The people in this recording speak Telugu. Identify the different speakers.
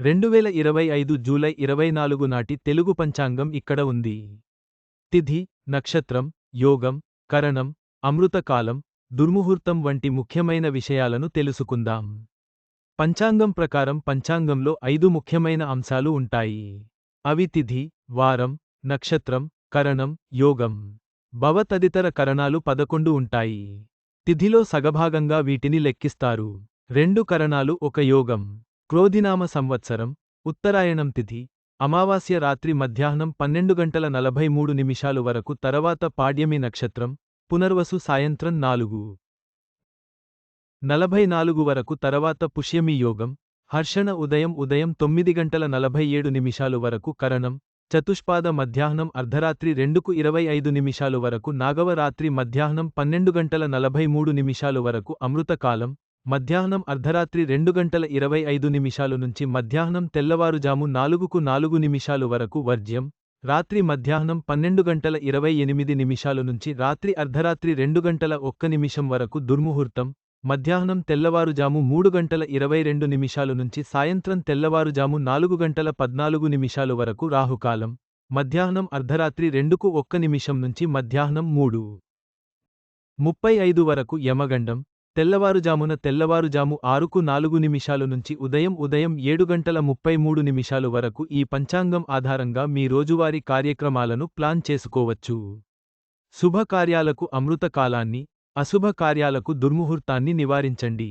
Speaker 1: 2025 జూలై 24 నాటి తెలుగు పంచాంగం ఇక్కడ ఉంది. తిథి, నక్షత్రం, యోగం, కరణం, అమృతకాలం, దుర్ముహూర్తం వంటి ముఖ్యమైన విషయాలను తెలుసుకుందాం. పంచాంగం ప్రకారం పంచాంగంలో 5 ముఖ్యమైన అంశాలు ఉంటాయి. అవి తిథి, వారం, నక్షత్రం, కరణం, యోగం. భవ తదితర కరణాలు 11 ఉంటాయి. తిథిలో సగభాగంగా వీటిని లెక్కిస్తారు. 2 కరణాలు ఒక యోగం. క్రోధినామ సంవత్సరం, ఉత్తరాయణం తిథి, అమావాస్య రాత్రి మధ్యాహ్నం 12:43 వరకు తర్వాత పాడ్యమి నక్షత్రం, పునర్వసు సాయంత్రం 4:44 వరకు తర్వాత పుష్యమి యోగం, హర్షణ ఉదయం 9:47 వరకు కరణం, చతుష్పాద మధ్యాహ్నం అర్ధరాత్రి 2:25 వరకు నాగవ రాత్రి మధ్యాహ్నం 12:43 వరకు అమృతకాలం, మధ్యాహ్నం అర్ధరాత్రి 2:25 నుంచి మధ్యాహ్నం తెల్లవారుజాము 4:04 వరకు వర్జ్యం, రాత్రి మధ్యాహ్నం 12:28 నుంచి రాత్రి అర్ధరాత్రి 2:01 వరకు దుర్ముహూర్తం, మధ్యాహ్నం తెల్లవారుజాము 3:22 నుంచి సాయంత్రం తెల్లవారుజాము 4:14 వరకు రాహుకాలం, మధ్యాహ్నం అర్ధరాత్రి 2:01 నుంచి మధ్యాహ్నం 3:35 వరకు యమగండం, తెల్లవారుజాము 6:04 నుంచి ఉదయం 7:33 వరకు. ఈ పంచాంగం ఆధారంగా మీ రోజువారీ కార్యక్రమాలను ప్లాన్ చేసుకోవచ్చు. శుభకార్యాలకు అమృత కాలాన్ని, అశుభ కార్యాలకు దుర్ముహూర్తాన్ని నివారించండి.